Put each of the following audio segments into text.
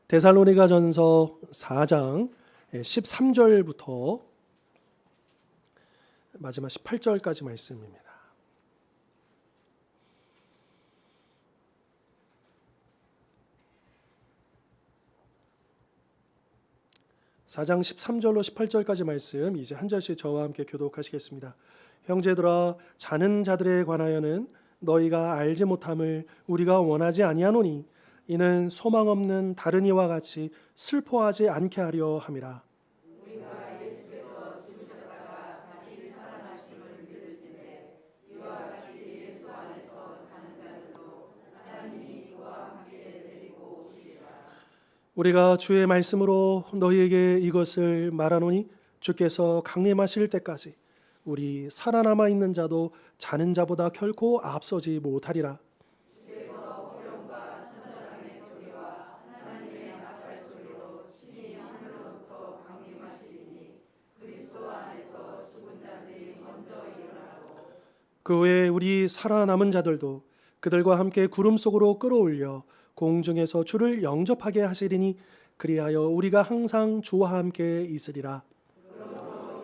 데살로니가전서 4장 13절부터 마지막 18절까지 말씀입니다. (4장) 13절로 18절까지 말씀 이제 한 절씩 저와 함께 교독하시겠습니다. 형제들아, 자는 자들에 관하여는 너희가 알지 못함을 우리가 원하지 아니하노니 이는 소망 없는 다른 이와 같이 슬퍼하지 않게 하려 함이라. 우리가 예수께서 죽으셨다가 다시 살아나심을 믿을진대 이와 같이 예수 안에서 자는 자들도 하나님이 그와 함께 데리고 오시리라. 우리가 주의 말씀으로 너희에게 이것을 말하노니 주께서 강림하실 때까지 우리 살아남아 있는 자도 자는 자보다 결코 앞서지 못하리라. 그 외에 우리 살아남은 자들도 그들과 함께 구름 속으로 끌어올려 공중에서 주를 영접하게 하시리니 그리하여 우리가 항상 주와 함께 있으리라.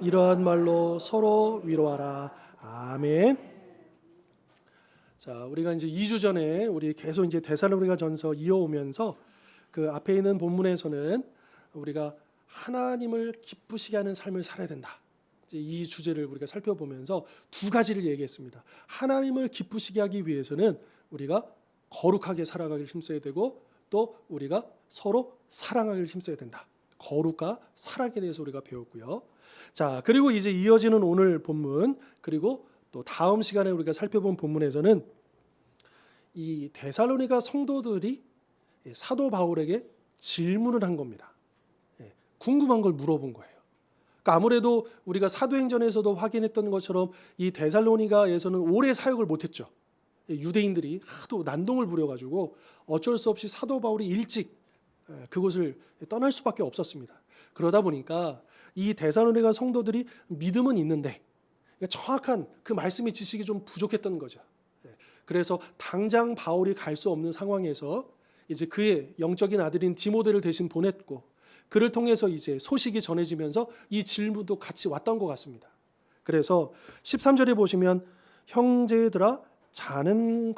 이러한 말로 서로 위로하라. 아멘. 자, 우리가 이제 2주 전에 우리 계속 이제 데살로니가전서 이어오면서 그 앞에 있는 본문에서는 우리가 하나님을 기쁘시게 하는 삶을 살아야 된다. 이 주제를 우리가 살펴보면서 두 가지를 얘기했습니다. 하나님을 기쁘시게 하기 위해서는 우리가 거룩하게 살아가기를 힘써야 되고 또 우리가 서로 사랑하기를 힘써야 된다. 거룩과 사랑에 대해서 우리가 배웠고요. 자, 그리고 이제 이어지는 오늘 본문 그리고 또 다음 시간에 우리가 살펴본 본문에서는 이 데살로니가 성도들이 사도 바울에게 질문을 한 겁니다. 궁금한 걸 물어본 거예요. 그러니까 아무래도 우리가 사도행전에서도 확인했던 것처럼 이 데살로니가에서는 오래 사역을 못했죠. 유대인들이 하도 난동을 부려가지고 어쩔 수 없이 사도 바울이 일찍 그곳을 떠날 수밖에 없었습니다. 그러다 보니까 이 데살로니가 성도들이 믿음은 있는데 정확한 그 말씀의 지식이 좀 부족했던 거죠. 그래서 당장 바울이 갈 수 없는 상황에서 이제 그의 영적인 아들인 디모데를 대신 보냈고 그를 통해서 이제 소식이 전해지면서 이 질문도 같이 왔던 것 같습니다. 그래서 13절에 보시면 형제들아 자는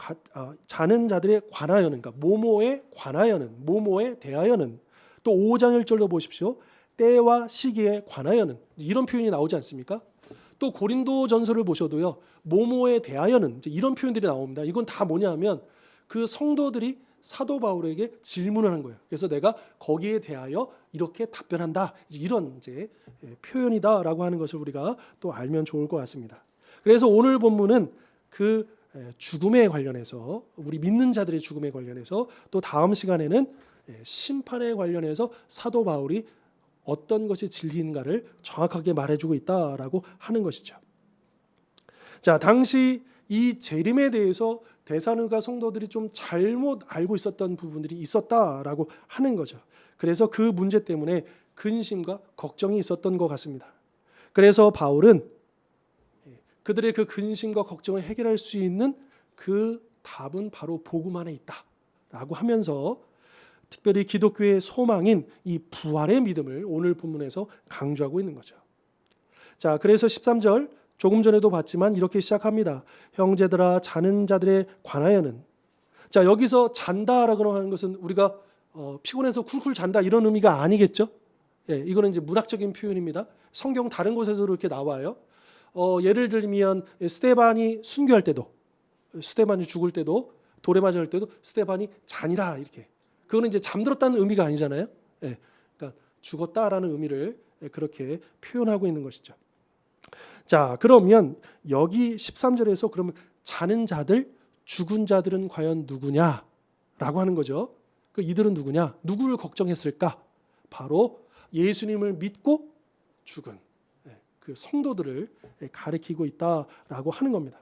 자들에 관하여는, 그러니까 모모에 관하여는, 모모에 대하여는, 또 5장 1절도 보십시오. 때와 시기에 관하여는, 이런 표현이 나오지 않습니까? 또 고린도전서를 보셔도요, 모모에 대하여는 이런 표현들이 나옵니다. 이건 다 뭐냐면 그 성도들이 사도 바울에게 질문을 한 거예요. 그래서 내가 거기에 대하여 이렇게 답변한다. 이런 이제 표현이다라고 하는 것을 우리가 또 알면 좋을 것 같습니다. 그래서 오늘 본문은 그 죽음에 관련해서, 우리 믿는 자들의 죽음에 관련해서, 또 다음 시간에는 심판에 관련해서 사도 바울이 어떤 것이 진리인가를 정확하게 말해주고 있다라고 하는 것이죠. 자, 당시 이 재림에 대해서 데살로니가 성도들이 좀 잘못 알고 있었던 부분들이 있었다라고 하는 거죠. 그래서 그 문제 때문에 근심과 걱정이 있었던 것 같습니다. 그래서 바울은 그들의 그 근심과 걱정을 해결할 수 있는 그 답은 바로 복음 안에 있다라고 하면서 특별히 기독교의 소망인 이 부활의 믿음을 오늘 본문에서 강조하고 있는 거죠. 자, 그래서 13절 조금 전에도 봤지만 이렇게 시작합니다. 형제들아 자는 자들에 관하여는. 자, 여기서 잔다라고 하는 것은 우리가 피곤해서 쿨쿨 잔다 이런 의미가 아니겠죠? 이거는 이제 문학적인 표현입니다. 성경 다른 곳에서도 이렇게 나와요. 예를 들면 스데반이 순교할 때도, 스데반이 죽을 때도, 돌에 맞을 때도 스데반이 잔이라 이렇게. 그거는 이제 잠들었다는 의미가 아니잖아요. 그러니까 죽었다라는 의미를 그렇게 표현하고 있는 것이죠. 자, 그러면 여기 13절에서 그러면 자는 자들, 죽은 자들은 과연 누구냐라고 하는 거죠. 그 이들은 누구냐? 누구를 걱정했을까? 바로 예수님을 믿고 죽은 그 성도들을 가리키고 있다라고 하는 겁니다.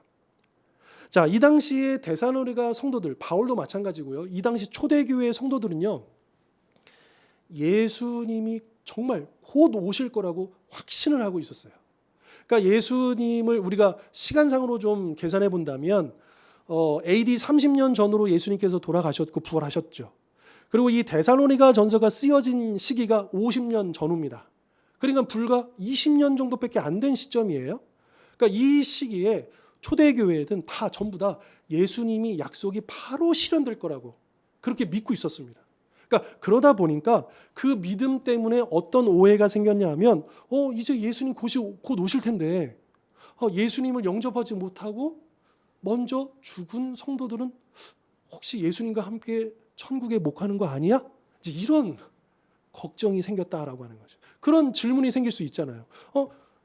자, 이 당시에 데살로니가 성도들, 바울도 마찬가지고요. 이 당시 초대교회의 성도들은요, 예수님이 정말 곧 오실 거라고 확신을 하고 있었어요. 그러니까 예수님을 우리가 시간상으로 좀 계산해 본다면 AD 30년 전으로 예수님께서 돌아가셨고 부활하셨죠. 그리고 이 데살로니가 전서가 쓰여진 시기가 50년 전후입니다. 그러니까 불과 20년 정도밖에 안 된 시점이에요. 그러니까 이 시기에 초대교회든 다 전부 다 예수님이 약속이 바로 실현될 거라고 그렇게 믿고 있었습니다. 그러니까 그러다 보니까 그 믿음 때문에 어떤 오해가 생겼냐 하면 이제 예수님 곧 오실 텐데 예수님을 영접하지 못하고 먼저 죽은 성도들은 혹시 예수님과 함께 천국에 못 가는 거 아니야? 이제 이런 걱정이 생겼다라고 하는 거죠. 그런 질문이 생길 수 있잖아요.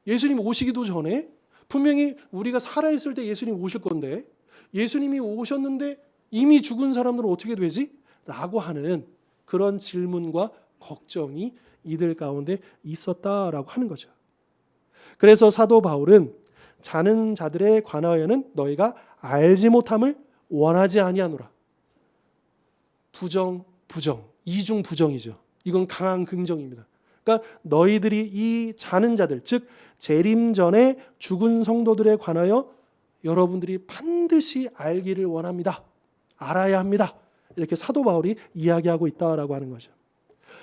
예수님 오시기도 전에 분명히 우리가 살아있을 때 예수님 오실 건데 예수님이 오셨는데 이미 죽은 사람들은 어떻게 되지? 라고 하는 그런 질문과 걱정이 이들 가운데 있었다라고 하는 거죠. 그래서 사도 바울은 자는 자들에 관하여는 너희가 알지 못함을 원하지 아니하노라. 부정, 이중 부정이죠. 이건 강한 긍정입니다. 그러니까 너희들이 이 자는 자들, 즉 재림 전에 죽은 성도들에 관하여 여러분들이 반드시 알기를 원합니다. 알아야 합니다. 이렇게 사도 바울이 이야기하고 있다라고 하는 거죠.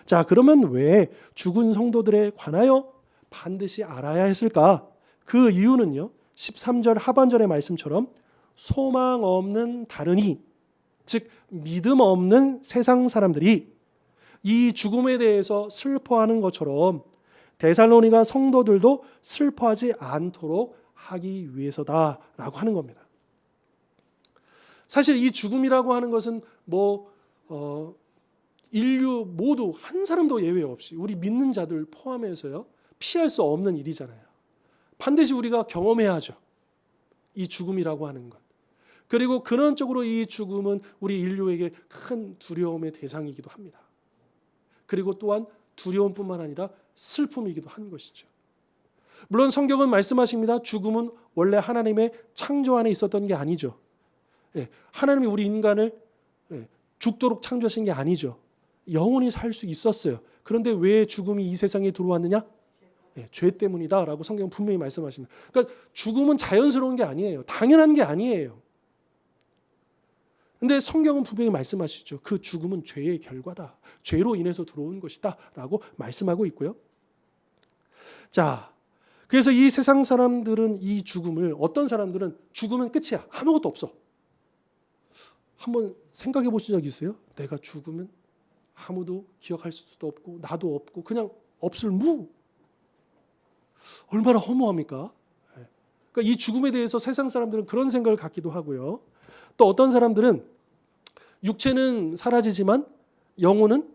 자, 그러면 왜 죽은 성도들에 관하여 반드시 알아야 했을까? 그 이유는요. 13절 하반절의 말씀처럼 소망 없는 다른이, 즉 믿음 없는 세상 사람들이 이 죽음에 대해서 슬퍼하는 것처럼 데살로니가 성도들도 슬퍼하지 않도록 하기 위해서다라고 하는 겁니다. 사실 이 죽음이라고 하는 것은 인류 모두 한 사람도 예외 없이 우리 믿는 자들 포함해서요 피할 수 없는 일이잖아요. 반드시 우리가 경험해야 하죠. 이 죽음이라고 하는 것. 그리고 근원적으로 이 죽음은 우리 인류에게 큰 두려움의 대상이기도 합니다. 그리고 또한 두려움뿐만 아니라 슬픔이기도 한 것이죠. 물론 성경은 말씀하십니다. 죽음은 원래 하나님의 창조 안에 있었던 게 아니죠. 하나님이 우리 인간을 죽도록 창조하신 게 아니죠. 영원히 살 수 있었어요. 그런데 왜 죽음이 이 세상에 들어왔느냐? 죄 때문이다라고 성경은 분명히 말씀하십니다. 그러니까 죽음은 자연스러운 게 아니에요. 당연한 게 아니에요. 근데 성경은 분명히 말씀하시죠. 그 죽음은 죄의 결과다. 죄로 인해서 들어온 것이다 라고 말씀하고 있고요. 자, 그래서 이 세상 사람들은 이 죽음을, 어떤 사람들은 죽으면 끝이야. 아무것도 없어. 한번 생각해 보신 적 있어요? 내가 죽으면 아무도 기억할 수도 없고 나도 없고 그냥 없을 무. 얼마나 허무합니까? 그러니까 이 죽음에 대해서 세상 사람들은 그런 생각을 갖기도 하고요. 또 어떤 사람들은 육체는 사라지지만 영혼은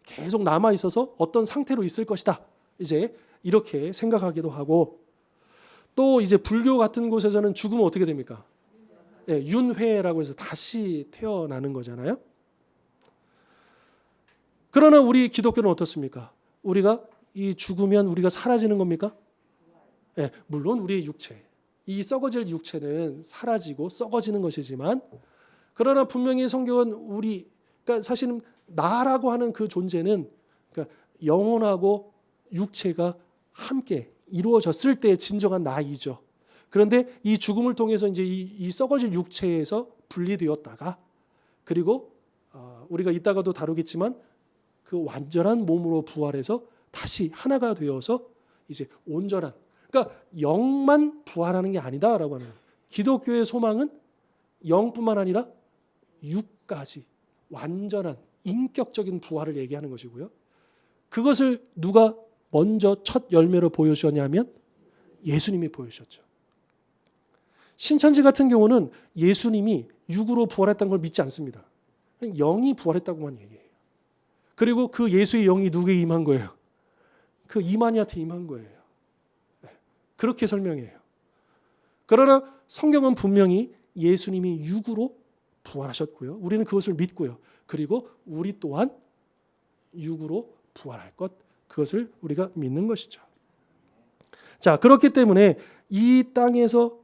계속 남아 있어서 어떤 상태로 있을 것이다. 이제 이렇게 생각하기도 하고, 또 이제 불교 같은 곳에서는 죽으면 어떻게 됩니까? 윤회라고 해서 다시 태어나는 거잖아요. 그러나 우리 기독교는 어떻습니까? 우리가 이 죽으면 우리가 사라지는 겁니까? 물론 우리의 육체, 이 썩어질 육체는 사라지고 썩어지는 것이지만, 그러나 분명히 성경은 그러니까 사실은 나라고 하는 그 존재는 그러니까 영혼하고 육체가 함께 이루어졌을 때 진정한 나이죠. 그런데 이 죽음을 통해서 이제 이 썩어질 육체에서 분리되었다가, 그리고 우리가 이따가도 다루겠지만 그 완전한 몸으로 부활해서 다시 하나가 되어서 이제 온전한, 그러니까 영만 부활하는 게 아니다라고 하는 거예요. 기독교의 소망은 영뿐만 아니라 육까지 완전한 인격적인 부활을 얘기하는 것이고요. 그것을 누가 먼저 첫 열매로 보여주셨냐면 예수님이 보여주셨죠. 신천지 같은 경우는 예수님이 육으로 부활했다는 걸 믿지 않습니다. 영이 부활했다고만 얘기해요. 그리고 그 예수의 영이 누구에게 임한 거예요? 그 이만희한테 임한 거예요. 그렇게 설명해요. 그러나 성경은 분명히 예수님이 육으로 부활하셨고요. 우리는 그것을 믿고요. 그리고 우리 또한 육으로 부활할 것, 그것을 우리가 믿는 것이죠. 자, 그렇기 때문에 이 땅에서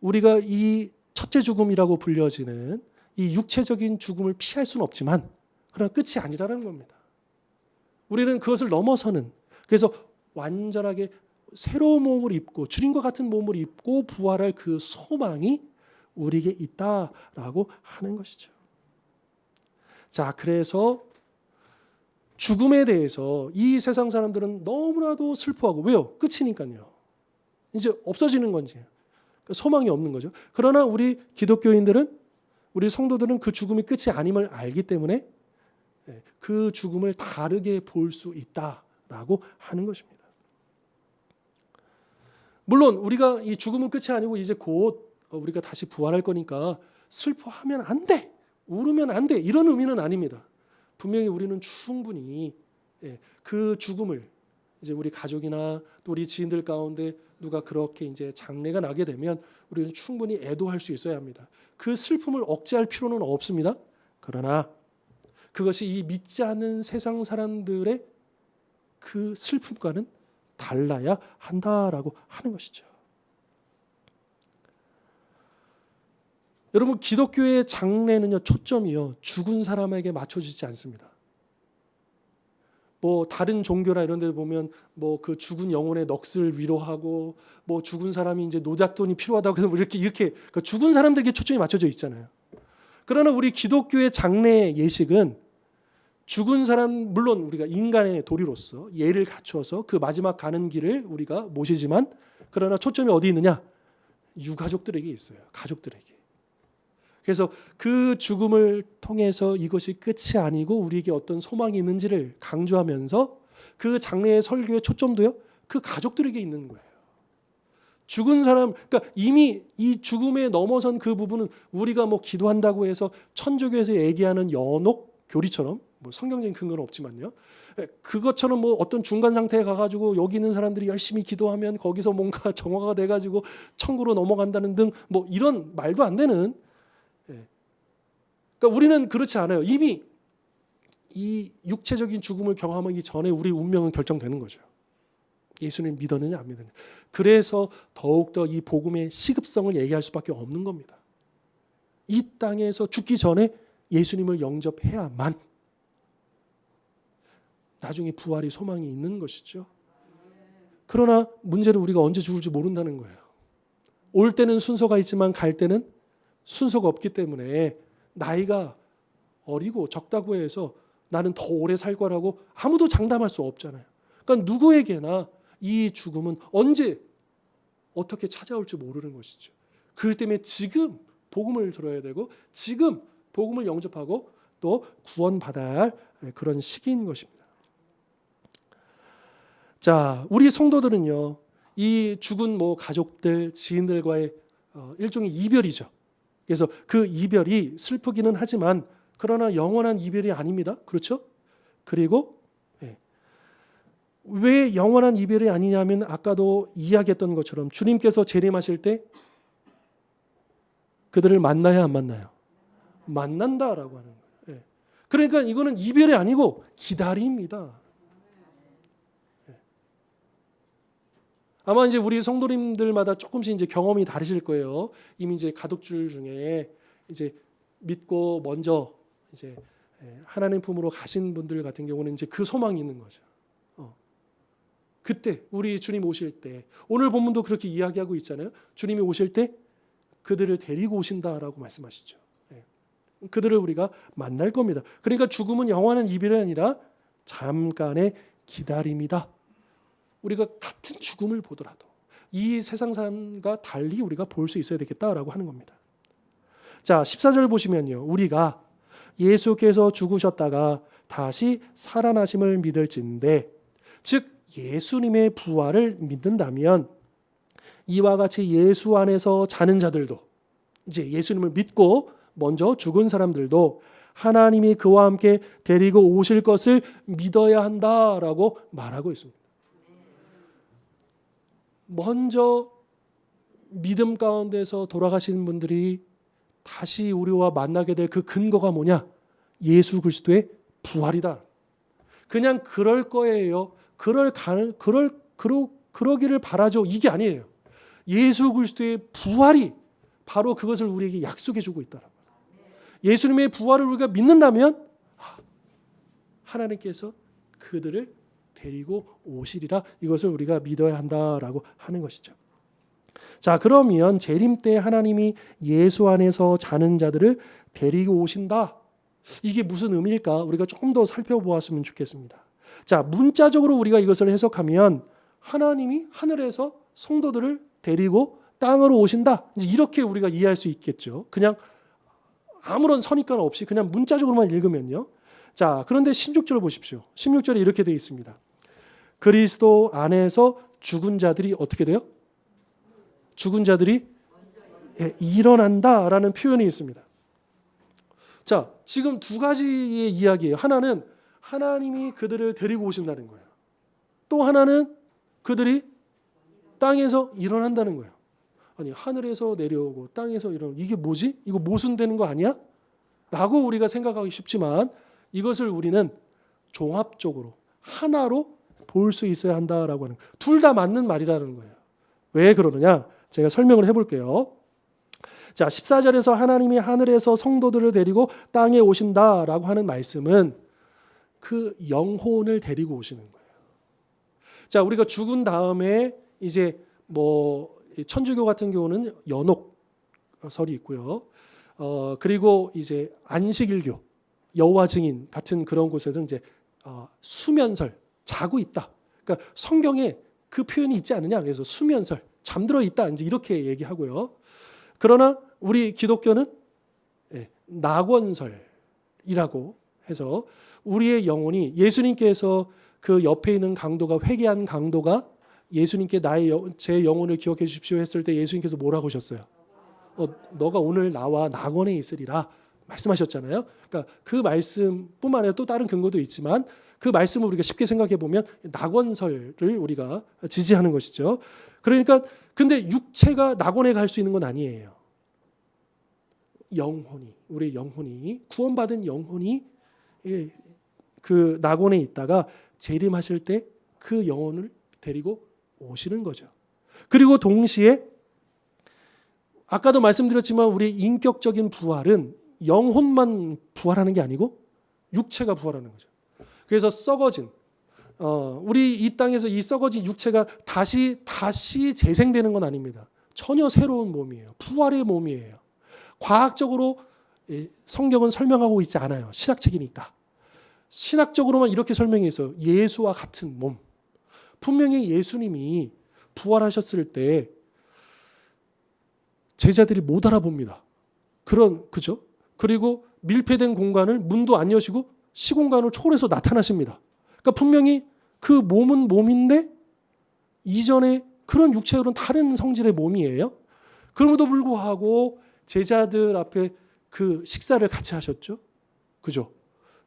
우리가 이 첫째 죽음이라고 불려지는 이 육체적인 죽음을 피할 수는 없지만, 그러나 끝이 아니라는 겁니다. 우리는 그것을 넘어서는, 그래서 완전하게 새로운 몸을 입고 주님과 같은 몸을 입고 부활할 그 소망이 우리에게 있다라고 하는 것이죠. 자, 그래서 죽음에 대해서 이 세상 사람들은 너무나도 슬퍼하고, 왜요? 끝이니까요. 이제 없어지는 건지 소망이 없는 거죠. 그러나 우리 기독교인들은, 우리 성도들은 그 죽음이 끝이 아님을 알기 때문에 그 죽음을 다르게 볼 수 있다라고 하는 것입니다. 물론 우리가 이 죽음은 끝이 아니고 이제 곧 우리가 다시 부활할 거니까 슬퍼하면 안 돼, 울으면 안 돼, 이런 의미는 아닙니다. 분명히 우리는 충분히 그 죽음을, 이제 우리 가족이나 또 우리 지인들 가운데 누가 그렇게 이제 장례가 나게 되면 우리는 충분히 애도할 수 있어야 합니다. 그 슬픔을 억제할 필요는 없습니다. 그러나 그것이 이 믿지 않는 세상 사람들의 그 슬픔과는 달라야 한다라고 하는 것이죠. 여러분, 기독교의 장례는요, 초점이요, 죽은 사람에게 맞춰지지 않습니다. 뭐 다른 종교나 이런 데 보면 뭐 그 죽은 영혼의 넋을 위로하고, 뭐 죽은 사람이 이제 노잣돈이 필요하다고 해서 뭐 이렇게 그 죽은 사람들에게 초점이 맞춰져 있잖아요. 그러나 우리 기독교의 장례 예식은 죽은 사람, 물론 우리가 인간의 도리로서 예를 갖추어서 그 마지막 가는 길을 우리가 모시지만, 그러나 초점이 어디 있느냐? 유가족들에게 있어요. 가족들에게. 그래서 그 죽음을 통해서 이것이 끝이 아니고 우리에게 어떤 소망이 있는지를 강조하면서 그 장례의 설교의 초점도요, 그 가족들에게 있는 거예요. 죽은 사람, 그러니까 이미 이 죽음에 넘어선 그 부분은 우리가 뭐 기도한다고 해서 천주교에서 얘기하는 연옥 교리처럼, 뭐 성경적인 근거는 없지만요, 그것처럼 뭐 어떤 중간 상태에 가가지고 여기 있는 사람들이 열심히 기도하면 거기서 뭔가 정화가 돼가지고 천국으로 넘어간다는 등 뭐 이런 말도 안 되는, 그러니까 우리는 그렇지 않아요. 이미 이 육체적인 죽음을 경험하기 전에 우리 운명은 결정되는 거죠. 예수님 믿었느냐 안 믿었느냐. 그래서 더욱더 이 복음의 시급성을 얘기할 수밖에 없는 겁니다. 이 땅에서 죽기 전에 예수님을 영접해야만 나중에 부활이 소망이 있는 것이죠. 그러나 문제는 우리가 언제 죽을지 모른다는 거예요. 올 때는 순서가 있지만 갈 때는 순서가 없기 때문에 나이가 어리고 적다고 해서 나는 더 오래 살 거라고 아무도 장담할 수 없잖아요. 그러니까 누구에게나 이 죽음은 언제 어떻게 찾아올지 모르는 것이죠. 그렇기 때문에 지금 복음을 들어야 되고 지금 복음을 영접하고 또 구원받아야 할 그런 시기인 것입니다. 자, 우리 성도들은요, 이 죽은 뭐 가족들, 지인들과의 일종의 이별이죠. 그래서 그 이별이 슬프기는 하지만 그러나 영원한 이별이 아닙니다. 그렇죠? 그리고 왜 영원한 이별이 아니냐면 아까도 이야기했던 것처럼 주님께서 재림하실 때 그들을 만나야 안 만나요? 만난다라고 하는 거예요. 그러니까 이거는 이별이 아니고 기다림입니다. 아마 이제 우리 성도님들마다 조금씩 이제 경험이 다르실 거예요. 이미 이제 가독줄 중에 이제 믿고 먼저 이제 하나님 품으로 가신 분들 같은 경우는 이제 그 소망이 있는 거죠. 그때 우리 주님 오실 때, 오늘 본문도 그렇게 이야기하고 있잖아요. 주님이 오실 때 그들을 데리고 오신다라고 말씀하시죠. 그들을 우리가 만날 겁니다. 그러니까 죽음은 영원한 이별이 아니라 잠깐의 기다림이다. 우리가 같은 죽음을 보더라도 이 세상 사람과 달리 우리가 볼 수 있어야 되겠다라고 하는 겁니다. 자, 14절 보시면요. 우리가 예수께서 죽으셨다가 다시 살아나심을 믿을진대, 즉 예수님의 부활을 믿는다면 이와 같이 예수 안에서 자는 자들도, 이제 예수님을 믿고 먼저 죽은 사람들도 하나님이 그와 함께 데리고 오실 것을 믿어야 한다라고 말하고 있습니다. 먼저 믿음 가운데서 돌아가시는 분들이 다시 우리와 만나게 될 그 근거가 뭐냐? 예수 그리스도의 부활이다. 그냥 그럴 거예요. 그러기를 바라죠. 이게 아니에요. 예수 그리스도의 부활이 바로 그것을 우리에게 약속해 주고 있다라고. 예수님의 부활을 우리가 믿는다면 하나님께서 그들을 데리고 오시리라. 이것을 우리가 믿어야 한다라고 하는 것이죠. 자, 그러면 재림 때 하나님이 예수 안에서 자는 자들을 데리고 오신다. 이게 무슨 의미일까? 우리가 조금 더 살펴보았으면 좋겠습니다. 자, 문자적으로 우리가 이것을 해석하면 하나님이 하늘에서 성도들을 데리고 땅으로 오신다. 이제 이렇게 우리가 이해할 수 있겠죠. 그냥 아무런 선입관 없이 그냥 문자적으로만 읽으면요. 자, 그런데 16절 보십시오. 16절에 이렇게 되어 있습니다. 그리스도 안에서 죽은 자들이 어떻게 돼요? 죽은 자들이 일어난다라는 표현이 있습니다. 자, 지금 두 가지의 이야기예요. 하나는 하나님이 그들을 데리고 오신다는 거예요. 또 하나는 그들이 땅에서 일어난다는 거예요. 아니, 하늘에서 내려오고 땅에서 일어나고 이게 뭐지? 이거 모순되는 거 아니야? 라고 우리가 생각하기 쉽지만 이것을 우리는 종합적으로 하나로 볼 수 있어야 한다라고 하는 거예요. 둘 다 맞는 말이라는 거예요. 왜 그러느냐? 제가 설명을 해볼게요. 자, 14절에서 하나님이 하늘에서 성도들을 데리고 땅에 오신다라고 하는 말씀은 그 영혼을 데리고 오시는 거예요. 자, 우리가 죽은 다음에 이제 뭐 천주교 같은 경우는 연옥설이 있고요. 그리고 이제 안식일교, 여호와 증인 같은 그런 곳에서는 이제 수면설, 자고 있다. 그러니까 성경에 그 표현이 있지 않느냐? 그래서 수면설, 잠들어 있다. 이제 이렇게 얘기하고요. 그러나 우리 기독교는 낙원설이라고 해서 우리의 영혼이 예수님께서 그 옆에 있는 강도가 회개한 강도가 예수님께 제 영혼을 기억해 주십시오 했을 때 예수님께서 뭐라고 하셨어요? 너가 오늘 나와 낙원에 있으리라 말씀하셨잖아요. 그러니까 그 말씀뿐만 아니라 또 다른 근거도 있지만 그 말씀을 우리가 쉽게 생각해 보면 낙원설을 우리가 지지하는 것이죠. 그러니까 근데 육체가 낙원에 갈 수 있는 건 아니에요. 영혼이, 우리의 영혼이, 구원받은 영혼이 그 낙원에 있다가 재림하실 때 그 영혼을 데리고 오시는 거죠. 그리고 동시에 아까도 말씀드렸지만 우리 인격적인 부활은 영혼만 부활하는 게 아니고 육체가 부활하는 거죠. 그래서 썩어진 우리 이 땅에서 이 썩어진 육체가 다시 재생되는 건 아닙니다. 전혀 새로운 몸이에요. 부활의 몸이에요. 과학적으로 성경은 설명하고 있지 않아요. 신학책이니까. 신학적으로만 이렇게 설명해 있어요. 예수와 같은 몸. 분명히 예수님이 부활하셨을 때 제자들이 못 알아봅니다. 그죠? 그리고 밀폐된 공간을 문도 안 여시고 시공간을 초월해서 나타나십니다. 그러니까 분명히 그 몸은 몸인데 이전에 그런 육체로는 다른 성질의 몸이에요. 그럼에도 불구하고 제자들 앞에 그 식사를 같이 하셨죠. 그죠?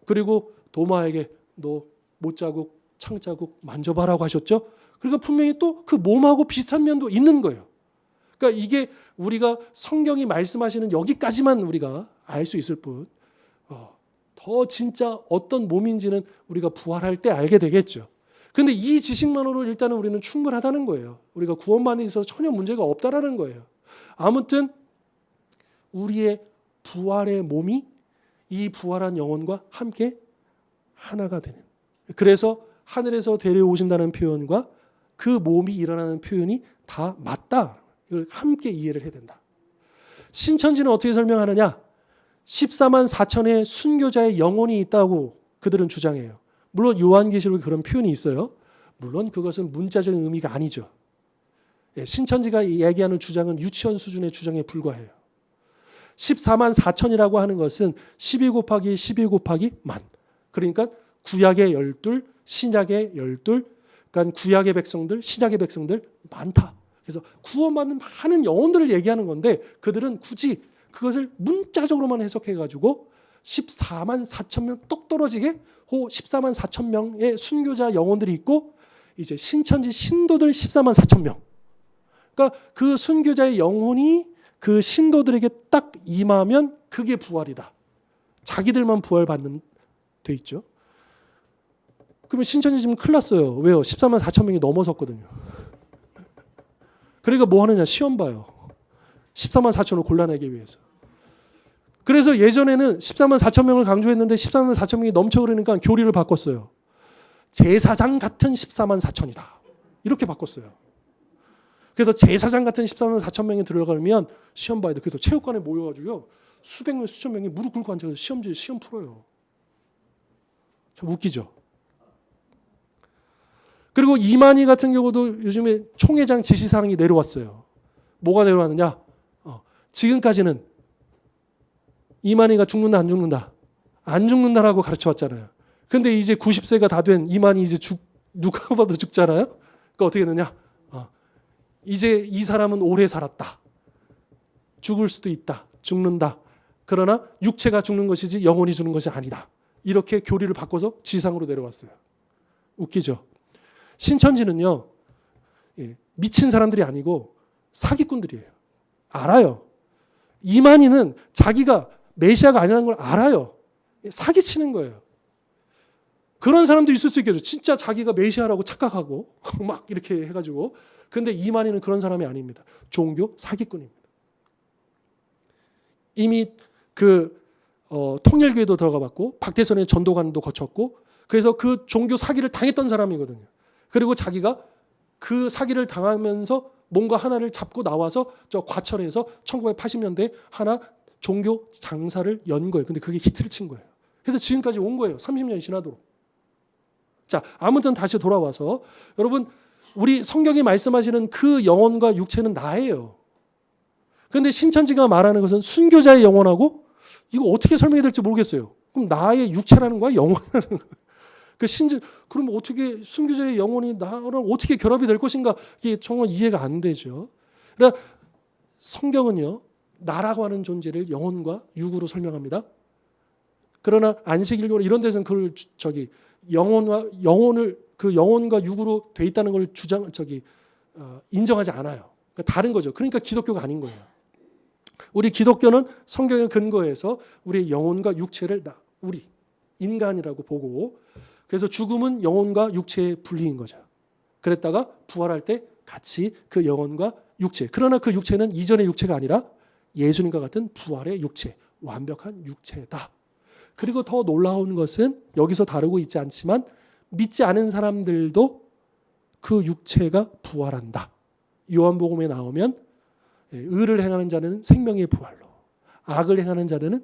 그리고 도마에게 너 못자국, 창자국 만져봐라고 하셨죠. 그러니까 분명히 또 그 몸하고 비슷한 면도 있는 거예요. 그러니까 이게 우리가 성경이 말씀하시는 여기까지만 우리가 알 수 있을 뿐, 더 진짜 어떤 몸인지는 우리가 부활할 때 알게 되겠죠. 그런데 이 지식만으로 일단은 우리는 충분하다는 거예요. 우리가 구원만에 있어서 전혀 문제가 없다라는 거예요. 아무튼 우리의 부활의 몸이 이 부활한 영혼과 함께 하나가 되는. 그래서 하늘에서 데려오신다는 표현과 그 몸이 일어나는 표현이 다 맞다. 이걸 함께 이해를 해야 된다. 신천지는 어떻게 설명하느냐? 14만 4천의 순교자의 영혼이 있다고 그들은 주장해요. 물론 요한계시록에 그런 표현이 있어요. 물론 그것은 문자적인 의미가 아니죠. 신천지가 얘기하는 주장은 유치원 수준의 주장에 불과해요. 14만 4천이라고 하는 것은 12 곱하기 12 곱하기 만. 그러니까 구약의 12, 신약의 12, 그러니까 구약의 백성들, 신약의 백성들 많다. 그래서 구원받는 많은 영혼들을 얘기하는 건데 그들은 굳이 그것을 문자적으로만 해석해가지고 14만 4천 명 똑 떨어지게 14만 4천 명의 순교자 영혼들이 있고 이제 신천지 신도들 14만 4천 명. 그러니까 그 순교자의 영혼이 그 신도들에게 딱 임하면 그게 부활이다. 자기들만 부활받는 돼 있죠. 그러면 신천지 지금 큰일 났어요. 왜요? 14만 4천 명이 넘어섰거든요. 그러니까 뭐 하느냐? 시험 봐요. 14만 4천을 골라내기 위해서. 그래서 예전에는 14만 4천 명을 강조했는데 14만 4천 명이 넘쳐 흐르니까 교리를 바꿨어요. 제사장 같은 14만 4천이다. 이렇게 바꿨어요. 그래서 제사장 같은 14만 4천 명이 들어가면 시험 봐야 돼. 그래서 체육관에 모여가지고요. 수백 명, 수천 명이 무릎 꿇고 앉아서 시험 풀어요. 참 웃기죠. 그리고 이만희 같은 경우도 요즘에 총회장 지시사항이 내려왔어요. 뭐가 내려왔느냐? 지금까지는 이만희가 죽는다 안 죽는다? 안 죽는다라고 가르쳐왔잖아요. 근데 이제 90세가 다 된 이만희 이제 누가 봐도 죽잖아요. 그러니까 어떻게 되느냐? 이제 이 사람은 오래 살았다. 죽을 수도 있다. 죽는다. 그러나 육체가 죽는 것이지 영혼이 죽는 것이 아니다. 이렇게 교리를 바꿔서 지상으로 내려왔어요. 웃기죠? 신천지는요, 미친 사람들이 아니고 사기꾼들이에요. 알아요. 이만희는 자기가 메시아가 아니라는 걸 알아요. 사기치는 거예요. 그런 사람도 있을 수 있겠죠. 진짜 자기가 메시아라고 착각하고 막 이렇게 해가지고. 근데 이만희는 그런 사람이 아닙니다. 종교 사기꾼입니다. 이미 통일교회도 들어가 봤고 박태선의 전도관도 거쳤고 그래서 그 종교 사기를 당했던 사람이거든요. 그리고 자기가 그 사기를 당하면서 뭔가 하나를 잡고 나와서 저 과철에서 1980년대에 하나 종교 장사를 연 거예요. 근데 그게 히트를 친 거예요. 그래서 지금까지 온 거예요. 30년이 지나도록. 자, 아무튼 다시 돌아와서 여러분 우리 성경이 말씀하시는 그 영혼과 육체는 나예요. 그런데 신천지가 말하는 것은 순교자의 영혼하고 이거 어떻게 설명해야 될지 모르겠어요. 그럼 나의 육체라는 거야? 영혼이라는 거야? 그럼 어떻게 순교자의 영혼이 나랑 어떻게 결합이 될 것인가? 이게 정말 이해가 안 되죠. 그러니까 성경은요. 나라고 하는 존재를 영혼과 육으로 설명합니다. 그러나 안식일교 이런 데서는 그걸 영혼을 그 영혼과 육으로 돼 있다는 걸 인정하지 않아요. 그러니까 다른 거죠. 그러니까 기독교가 아닌 거예요. 우리 기독교는 성경에 근거해서 우리의 영혼과 육체를 우리 인간이라고 보고 그래서 죽음은 영혼과 육체의 분리인 거죠. 그랬다가 부활할 때 같이 그 영혼과 육체. 그러나 그 육체는 이전의 육체가 아니라 예수님과 같은 부활의 육체, 완벽한 육체다. 그리고 더 놀라운 것은 여기서 다루고 있지 않지만 믿지 않은 사람들도 그 육체가 부활한다. 요한복음에 나오면 의를 행하는 자는 생명의 부활로, 악을 행하는 자는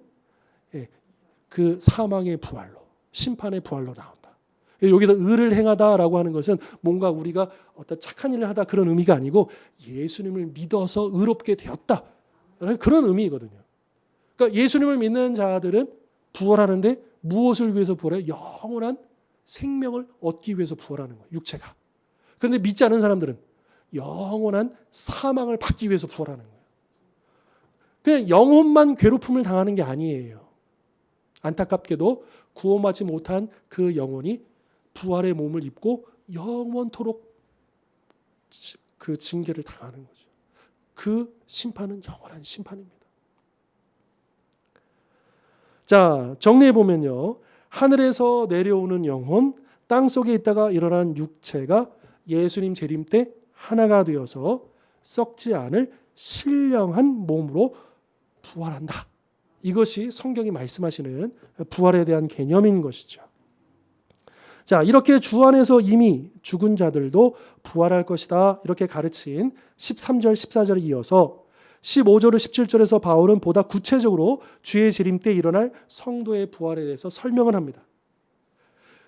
그 사망의 부활로, 심판의 부활로 나온다. 여기서 의를 행하다라고 하는 것은 뭔가 우리가 어떤 착한 일을 하다 그런 의미가 아니고 예수님을 믿어서 의롭게 되었다. 그런 의미거든요. 그러니까 예수님을 믿는 자들은 부활하는데 무엇을 위해서 부활해요? 영원한 생명을 얻기 위해서 부활하는 거예요. 육체가. 그런데 믿지 않은 사람들은 영원한 사망을 받기 위해서 부활하는 거예요. 그냥 영혼만 괴롭힘을 당하는 게 아니에요. 안타깝게도 구원받지 못한 그 영혼이 부활의 몸을 입고 영원토록 그 징계를 당하는 거죠. 그 심판은 영원한 심판입니다. 자, 정리해 보면요. 하늘에서 내려오는 영혼, 땅 속에 있다가 일어난 육체가 예수님 재림 때 하나가 되어서 썩지 않을 신령한 몸으로 부활한다. 이것이 성경이 말씀하시는 부활에 대한 개념인 것이죠. 자, 이렇게 주 안에서 이미 죽은 자들도 부활할 것이다. 이렇게 가르친 13절, 14절에 이어서 15절, 17절에서 바울은 보다 구체적으로 주의 재림 때 일어날 성도의 부활에 대해서 설명을 합니다.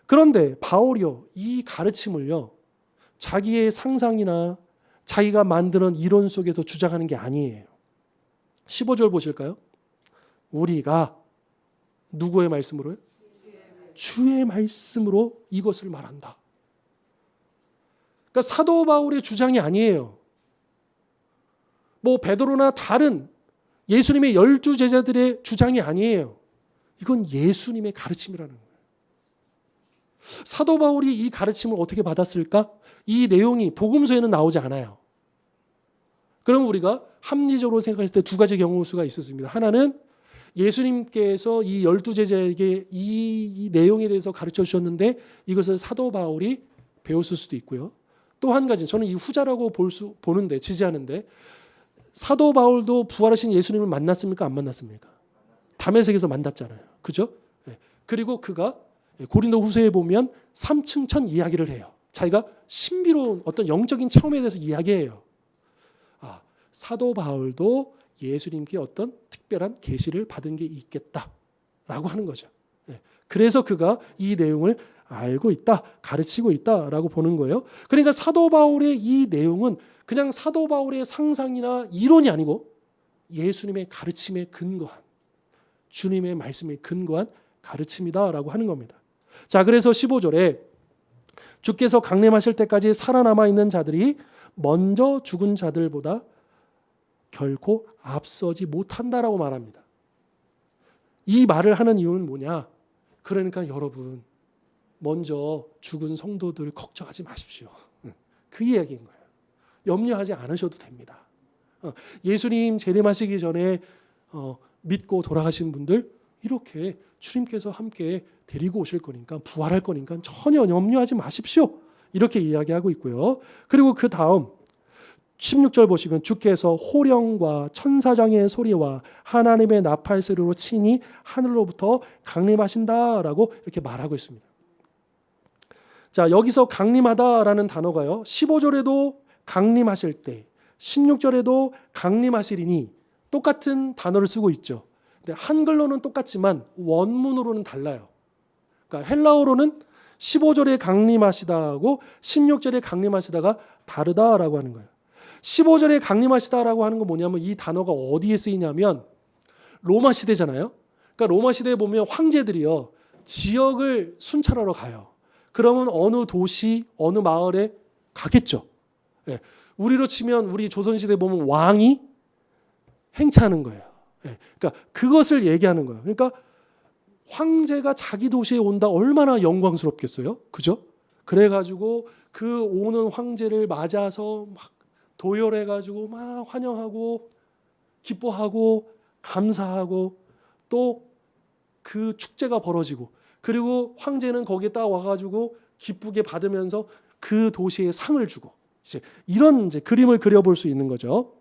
그런데 바울이요, 이 가르침을요, 자기의 상상이나 자기가 만드는 이론 속에서 주장하는 게 아니에요. 15절 보실까요? 우리가 누구의 말씀으로요? 주의 말씀으로 이것을 말한다. 그러니까 사도 바울의 주장이 아니에요. 뭐 베드로나 다른 예수님의 12제자들의 주장이 아니에요. 이건 예수님의 가르침이라는 거예요. 사도 바울이 이 가르침을 어떻게 받았을까? 이 내용이 복음서에는 나오지 않아요. 그럼 우리가 합리적으로 생각했을 때 두 가지 경우일 수가 있었습니다. 하나는 예수님께서 이 12제자에게 이 내용에 대해서 가르쳐 주셨는데 이것을 사도 바울이 배웠을 수도 있고요. 또 한 가지, 저는 이 후자라고 보는데, 지지하는데, 사도 바울도 부활하신 예수님을 만났습니까? 안 만났습니까? 다메섹에서 만났잖아요. 그죠? 그리고 그가 고린도 후서에 보면 3층 천 이야기를 해요. 자기가 신비로운 어떤 영적인 체험에 대해서 이야기해요. 사도 바울도 예수님께 어떤 특별한 계시를 받은 게 있겠다라고 하는 거죠. 그래서 그가 이 내용을 알고 있다, 가르치고 있다라고 보는 거예요. 그러니까 사도 바울의 이 내용은 그냥 사도 바울의 상상이나 이론이 아니고 예수님의 가르침에 근거한, 주님의 말씀에 근거한 가르침이다라고 하는 겁니다. 자, 그래서 15절에 주께서 강림하실 때까지 살아남아 있는 자들이 먼저 죽은 자들보다 결코 앞서지 못한다라고 말합니다. 이 말을 하는 이유는 뭐냐? 그러니까 여러분, 먼저 죽은 성도들 걱정하지 마십시오. 그 이야기인 거예요. 염려하지 않으셔도 됩니다. 예수님 재림하시기 전에 믿고 돌아가신 분들 이렇게 주님께서 함께 데리고 오실 거니까, 부활할 거니까 전혀 염려하지 마십시오. 이렇게 이야기하고 있고요. 그리고 그 다음 16절 보시면 주께서 호령과 천사장의 소리와 하나님의 나팔 소리로 친히 하늘로부터 강림하신다라고 이렇게 말하고 있습니다. 자, 여기서 강림하다라는 단어가요, 15절에도 강림하실 때, 16절에도 강림하시리니 똑같은 단어를 쓰고 있죠. 근데 한글로는 똑같지만 원문으로는 달라요. 그러니까 헬라어로는 15절에 강림하시다하고 16절에 강림하시다가 다르다라고 하는 거예요. 15절에 강림하시다라고 하는 건 뭐냐면 이 단어가 어디에 쓰이냐면 로마 시대잖아요. 그러니까 로마 시대에 보면 황제들이요, 지역을 순찰하러 가요. 그러면 어느 도시, 어느 마을에 가겠죠. 예. 우리로 치면 우리 조선시대에 보면 왕이 행차하는 거예요. 예. 그러니까 그것을 얘기하는 거예요. 그러니까 황제가 자기 도시에 온다 얼마나 영광스럽겠어요. 그죠? 그래가지고 그 오는 황제를 맞아서 막 도열해가지고 막 환영하고 기뻐하고 감사하고 또 그 축제가 벌어지고, 그리고 황제는 거기에 딱 와가지고 기쁘게 받으면서 그 도시에 상을 주고, 이제 이런 이제 그림을 그려볼 수 있는 거죠.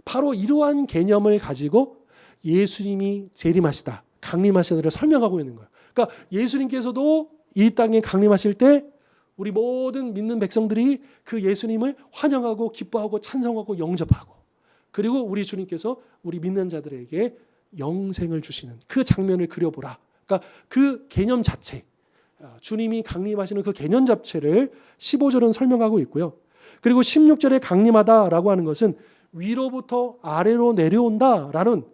바로 이러한 개념을 가지고 예수님이 재림하시다, 강림하시다를 설명하고 있는 거예요. 그러니까 예수님께서도 이 땅에 강림하실 때 우리 모든 믿는 백성들이 그 예수님을 환영하고 기뻐하고 찬송하고 영접하고, 그리고 우리 주님께서 우리 믿는 자들에게 영생을 주시는 그 장면을 그려보라. 그러니까 그 개념 자체, 주님이 강림하시는 그 개념 자체를 15절은 설명하고 있고요. 그리고 16절에 강림하다라고 하는 것은 위로부터 아래로 내려온다라는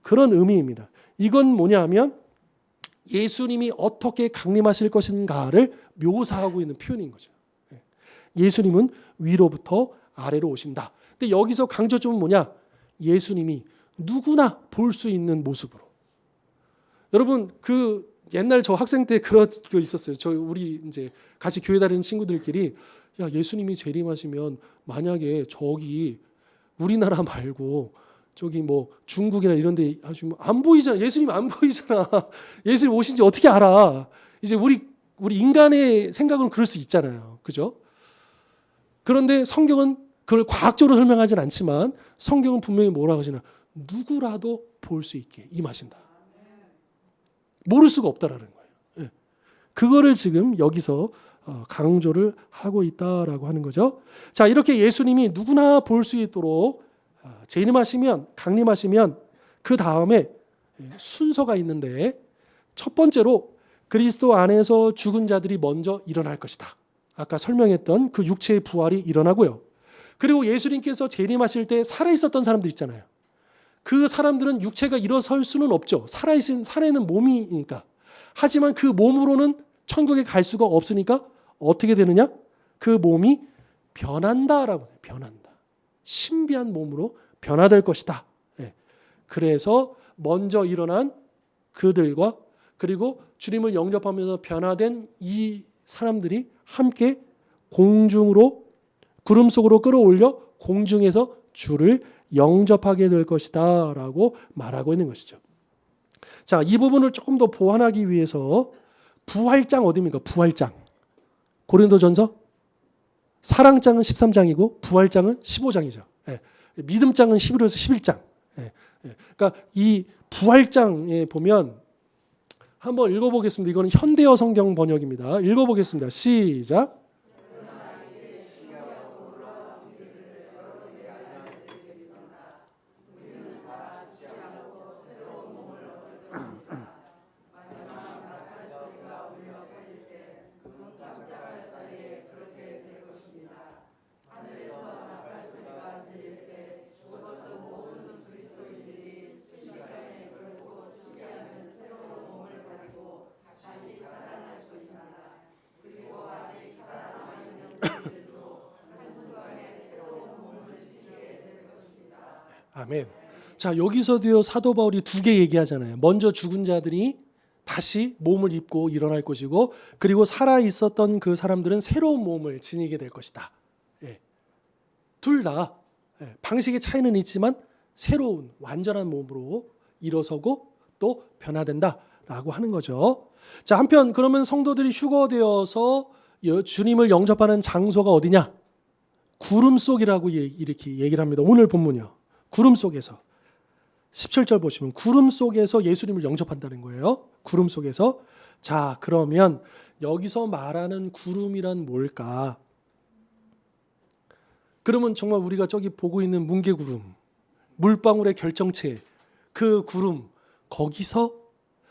그런 의미입니다. 이건 뭐냐 하면 예수님이 어떻게 강림하실 것인가를 묘사하고 있는 표현인 거죠. 예수님은 위로부터 아래로 오신다. 근데 여기서 강조점은 뭐냐? 예수님이 누구나 볼 수 있는 모습으로. 여러분, 그 옛날 저 학생 때 그런 거 있었어요. 우리 이제 같이 교회 다니는 친구들끼리, 야, 예수님이 재림하시면 만약에 저기 우리나라 말고 저기 뭐 중국이나 이런 데 하시면 안 보이잖아. 예수님 안 보이잖아. 예수님 오신지 어떻게 알아? 이제 우리 인간의 생각은 그럴 수 있잖아요. 그죠? 그런데 성경은 그걸 과학적으로 설명하진 않지만 성경은 분명히 뭐라고 하시나? 누구라도 볼 수 있게 임하신다. 모를 수가 없다라는 거예요. 그거를 지금 여기서 강조를 하고 있다라고 하는 거죠. 자, 이렇게 예수님이 누구나 볼 수 있도록 재림하시면, 강림하시면 그 다음에 순서가 있는데, 첫 번째로 그리스도 안에서 죽은 자들이 먼저 일어날 것이다. 아까 설명했던 그 육체의 부활이 일어나고요. 그리고 예수님께서 재림하실 때 살아있었던 사람들 있잖아요. 그 사람들은 육체가 일어설 수는 없죠. 살아있는 몸이니까. 하지만 그 몸으로는 천국에 갈 수가 없으니까 어떻게 되느냐? 그 몸이 변한다라고 해요. 변한다. 신비한 몸으로 변화될 것이다. 그래서 먼저 일어난 그들과 그리고 주님을 영접하면서 변화된 이 사람들이 함께 공중으로, 구름 속으로 끌어올려 공중에서 주를 영접하게 될 것이다 라고 말하고 있는 것이죠. 자, 이 부분을 조금 더 보완하기 위해서 부활장 어디입니까? 부활장. 고린도전서 사랑장은 13장이고 부활장은 15장이죠. 믿음장은 11에서 11장. 그러니까 이 부활장에 보면 한번 읽어보겠습니다. 이거는 현대어 성경 번역입니다. 읽어보겠습니다. 시작. 아멘. 자, 여기서도요 사도 바울이 두 개 얘기하잖아요. 먼저 죽은 자들이 다시 몸을 입고 일어날 것이고, 그리고 살아 있었던 그 사람들은 새로운 몸을 지니게 될 것이다. 예. 둘 다 방식의 차이는 있지만 새로운 완전한 몸으로 일어서고 또 변화된다라고 하는 거죠. 자, 한편 그러면 성도들이 휴거되어서 주님을 영접하는 장소가 어디냐? 구름 속이라고 이렇게 얘기를 합니다. 오늘 본문이요. 구름 속에서. 17절 보시면 구름 속에서 예수님을 영접한다는 거예요. 구름 속에서. 자, 그러면 여기서 말하는 구름이란 뭘까? 그러면 정말 우리가 저기 보고 있는 뭉게구름, 물방울의 결정체, 그 구름, 거기서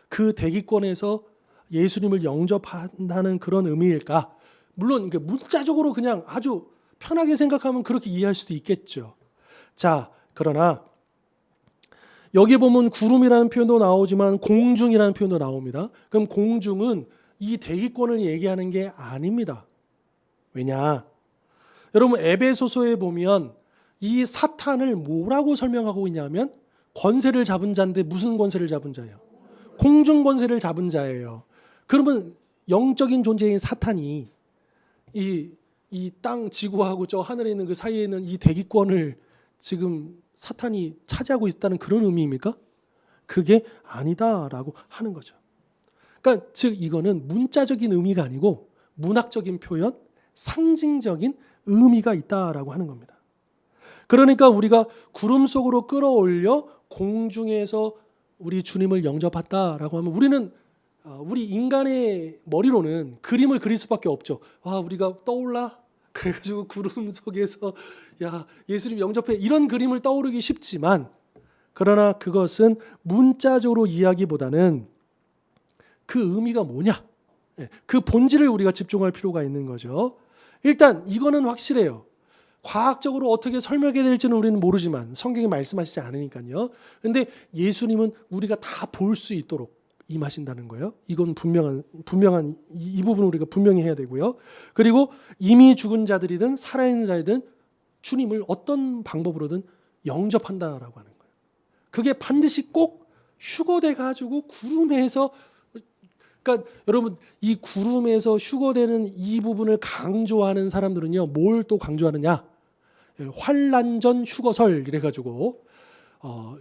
그 대기권에서 예수님을 영접한다는 그런 의미일까? 물론 문자적으로 그냥 아주 편하게 생각하면 그렇게 이해할 수도 있겠죠. 자, 그러나 여기 보면 구름이라는 표현도 나오지만 공중이라는 표현도 나옵니다. 그럼 공중은 이 대기권을 얘기하는 게 아닙니다. 왜냐? 여러분 에베소서에 보면 이 사탄을 뭐라고 설명하고 있냐면 권세를 잡은 자인데 무슨 권세를 잡은 자예요? 공중 권세를 잡은 자예요. 그러면 영적인 존재인 사탄이 이 땅 지구하고 저 하늘에 있는 그 사이에 있는 이 대기권을 지금 사탄이 차지하고 있다는 그런 의미입니까? 그게 아니다라고 하는 거죠. 그러니까 즉 이거는 문자적인 의미가 아니고 문학적인 표현, 상징적인 의미가 있다라고 하는 겁니다. 그러니까 우리가 구름 속으로 끌어올려 공중에서 우리 주님을 영접했다라고 하면 우리 인간의 머리로는 그림을 그릴 수밖에 없죠. 우리가 떠올라? 그래가지고 구름 속에서 야 예수님 영접해 이런 그림을 떠오르기 쉽지만, 그러나 그것은 문자적으로 이야기보다는 그 의미가 뭐냐, 그 본질을 우리가 집중할 필요가 있는 거죠. 일단 이거는 확실해요. 과학적으로 어떻게 설명해야 될지는 우리는 모르지만 성경이 말씀하시지 않으니까요. 근데 예수님은 우리가 다 볼 수 있도록 임하신다는 거예요. 이건 분명한 이 부분 우리가 분명히 해야 되고요. 그리고 이미 죽은 자들이든 살아있는 자들이든 주님을 어떤 방법으로든 영접한다라고 하는 거예요. 그게 반드시 꼭 휴거돼 가지고 구름에서, 그러니까 여러분 이 구름에서 휴거되는 이 부분을 강조하는 사람들은요, 뭘 또 강조하느냐? 환란전 휴거설 이래 가지고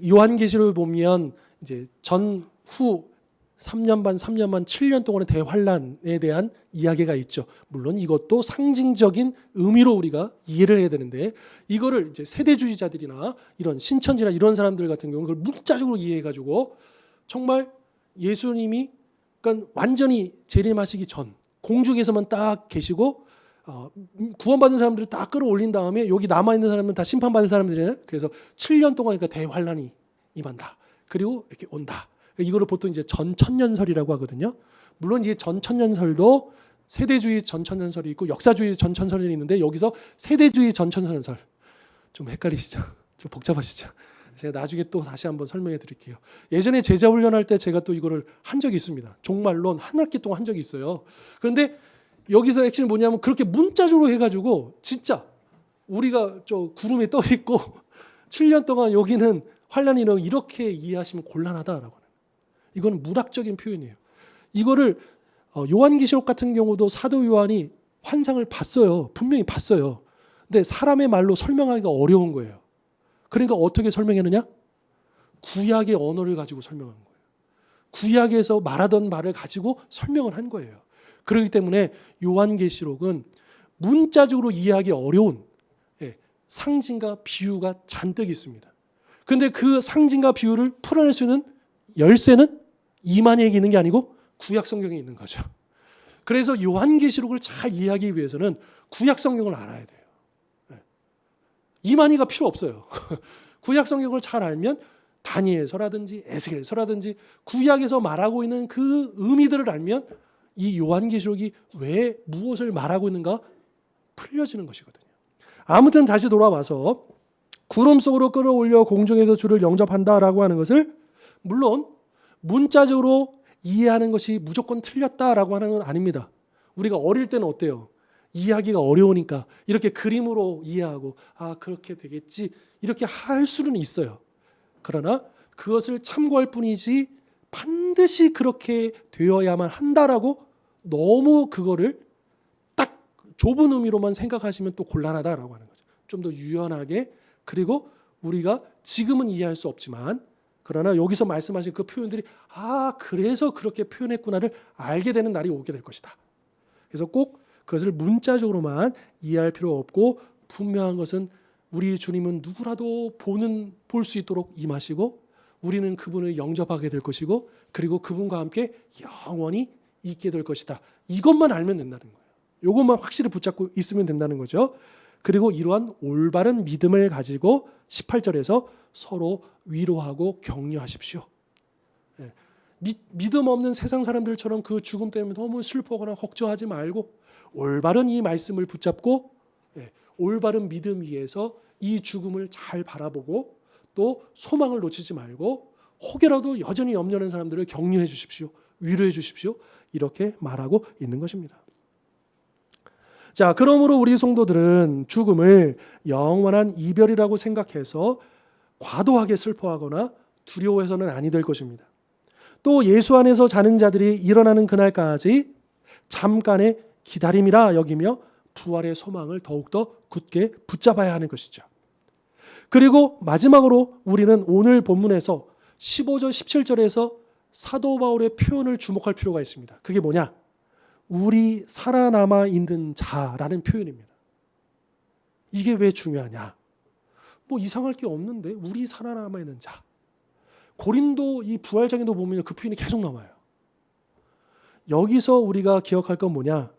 요한계시록을 보면 이제 전후 3년 반, 7년 동안의 대환란에 대한 이야기가 있죠. 물론 이것도 상징적인 의미로 우리가 이해를 해야 되는데, 이거를 이제 세대주의자들이나 이런 신천지나 이런 사람들 같은 경우는 그걸 문자적으로 이해해가지고 정말 예수님이 그러니까 완전히 재림하시기 전 공중에서만 딱 계시고 구원받은 사람들을 딱 끌어올린 다음에 여기 남아있는 사람은 다 심판받은 사람들이에요. 그래서 7년 동안 그러니까 대환란이 임한다. 그리고 이렇게 온다. 이거를 보통 이제 전천년설이라고 하거든요. 물론 이제 전천년설도 세대주의 전천년설이 있고 역사주의 전천년설이 있는데, 여기서 세대주의 전천년설 좀 헷갈리시죠? 좀 복잡하시죠? 제가 나중에 또 다시 한번 설명해 드릴게요. 예전에 제자 훈련할 때 제가 또 이거를 한 적이 있습니다. 종말론 한 학기 동안 한 적이 있어요. 그런데 여기서 핵심이 뭐냐면 그렇게 문자적으로 해가지고 진짜 우리가 저 구름에 떠 있고 7년 동안 여기는 환란이 일어나고 이렇게 이해하시면 곤란하다라고. 이건 문학적인 표현이에요. 이거를 요한계시록 같은 경우도 사도 요한이 환상을 봤어요. 분명히 봤어요. 근데 사람의 말로 설명하기가 어려운 거예요. 그러니까 어떻게 설명했느냐? 구약의 언어를 가지고 설명한 거예요. 구약에서 말하던 말을 가지고 설명을 한 거예요. 그렇기 때문에 요한계시록은 문자적으로 이해하기 어려운 상징과 비유가 잔뜩 있습니다. 그런데 그 상징과 비유를 풀어낼 수 있는 열쇠는 이만희에게 있는 게 아니고 구약 성경에 있는 거죠. 그래서 요한계시록을 잘 이해하기 위해서는 구약 성경을 알아야 돼요. 이만희가 필요 없어요. 구약 성경을 잘 알면 다니엘서라든지 에스겔서라든지 구약에서 말하고 있는 그 의미들을 알면 이 요한계시록이 왜 무엇을 말하고 있는가 풀려지는 것이거든요. 아무튼 다시 돌아와서 구름 속으로 끌어올려 공중에서 주를 영접한다라고 하는 것을 물론 문자적으로 이해하는 것이 무조건 틀렸다라고 하는 건 아닙니다. 우리가 어릴 때는 어때요? 이해하기가 어려우니까 이렇게 그림으로 이해하고 그렇게 되겠지 이렇게 할 수는 있어요. 그러나 그것을 참고할 뿐이지 반드시 그렇게 되어야만 한다라고 너무 그거를 딱 좁은 의미로만 생각하시면 또 곤란하다라고 하는 거죠. 좀 더 유연하게, 그리고 우리가 지금은 이해할 수 없지만 그러나 여기서 말씀하신 그 표현들이 그래서 그렇게 표현했구나를 알게 되는 날이 오게 될 것이다. 그래서 꼭 그것을 문자적으로만 이해할 필요 없고, 분명한 것은 우리 주님은 누구라도 볼 수 있도록 임하시고 우리는 그분을 영접하게 될 것이고 그리고 그분과 함께 영원히 있게 될 것이다. 이것만 알면 된다는 거예요. 이것만 확실히 붙잡고 있으면 된다는 거죠. 그리고 이러한 올바른 믿음을 가지고 18절에서 서로 위로하고 격려하십시오. 믿음 없는 세상 사람들처럼 그 죽음 때문에 너무 슬퍼하거나 걱정하지 말고 올바른 이 말씀을 붙잡고 올바른 믿음 위에서 이 죽음을 잘 바라보고 또 소망을 놓치지 말고 혹여라도 여전히 염려하는 사람들을 격려해 주십시오. 위로해 주십시오. 이렇게 말하고 있는 것입니다. 자, 그러므로 우리 성도들은 죽음을 영원한 이별이라고 생각해서 과도하게 슬퍼하거나 두려워해서는 아니 될 것입니다. 또 예수 안에서 자는 자들이 일어나는 그날까지 잠깐의 기다림이라 여기며 부활의 소망을 더욱더 굳게 붙잡아야 하는 것이죠. 그리고 마지막으로 우리는 오늘 본문에서 15절 17절에서 사도 바울의 표현을 주목할 필요가 있습니다. 그게 뭐냐? 우리 살아남아 있는 자라는 표현입니다. 이게 왜 중요하냐? 뭐 이상할 게 없는데 우리 살아남아 있는 자. 고린도 이 부활장에도 보면 그 표현이 계속 나와요. 여기서 우리가 기억할 건 뭐냐?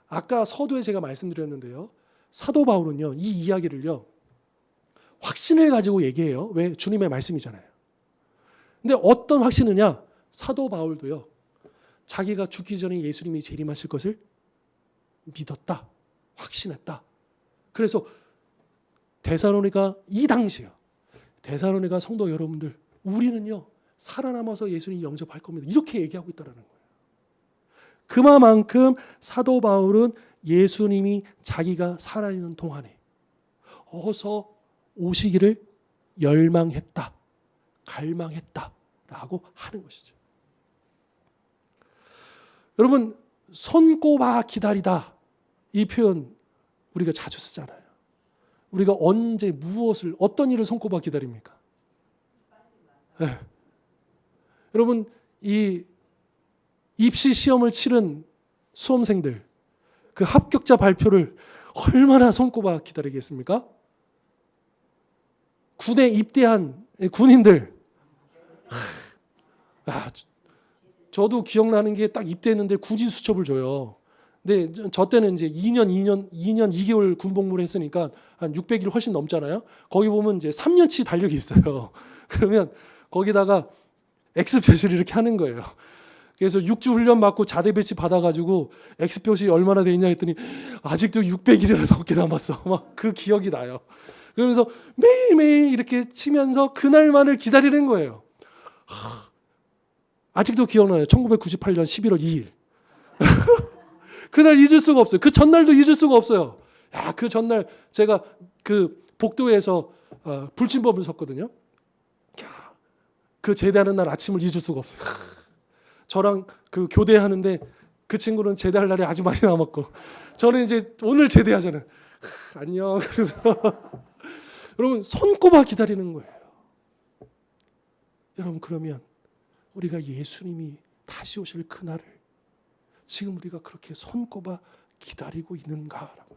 아까 서두에 제가 말씀드렸는데요. 사도 바울은요, 이 이야기를요, 확신을 가지고 얘기해요. 왜? 주님의 말씀이잖아요. 근데 어떤 확신이냐? 사도 바울도요, 자기가 죽기 전에 예수님이 재림하실 것을 믿었다. 확신했다. 그래서 데살로니가 이 당시요. 데살로니가 성도 여러분들, 우리는요, 살아남아서 예수님 영접할 겁니다. 이렇게 얘기하고 있다는 거예요. 그만큼 사도 바울은 예수님이 자기가 살아있는 동안에 어서 오시기를 열망했다, 갈망했다라고 하는 것이죠. 여러분, 손꼽아 기다리다 이 표현 우리가 자주 쓰잖아요. 우리가 언제 무엇을 어떤 일을 손꼽아 기다립니까? 네. 여러분, 이 입시 시험을 치른 수험생들 그 합격자 발표를 얼마나 손꼽아 기다리겠습니까? 군에 입대한 군인들, 저도 기억나는 게 딱 입대했는데 구지 수첩을 줘요. 근데 저 때는 이제 2년 2개월 군복무를 했으니까 한 600일 훨씬 넘잖아요. 거기 보면 이제 3년치 달력이 있어요. 그러면 거기다가 X 표시를 이렇게 하는 거예요. 그래서 6주 훈련 받고 자대 배치 받아가지고 X 표시 얼마나 돼 있냐 했더니 아직도 600일이나 넘게 남았어. 막 그 기억이 나요. 그러면서 매일매일 이렇게 치면서 그날만을 기다리는 거예요. 아직도 기억나요. 1998년 11월 2일. 그날 잊을 수가 없어요. 그 전날도 잊을 수가 없어요. 그 전날 제가 그 복도에서 불침범을 섰거든요. 그 제대하는 날 아침을 잊을 수가 없어요. 저랑 그 교대하는데 그 친구는 제대할 날이 아주 많이 남았고 저는 이제 오늘 제대하잖아요. 안녕. 여러분, 손꼽아 기다리는 거예요. 여러분, 그러면 우리가 예수님이 다시 오실 그날을 지금 우리가 그렇게 손꼽아 기다리고 있는가라고.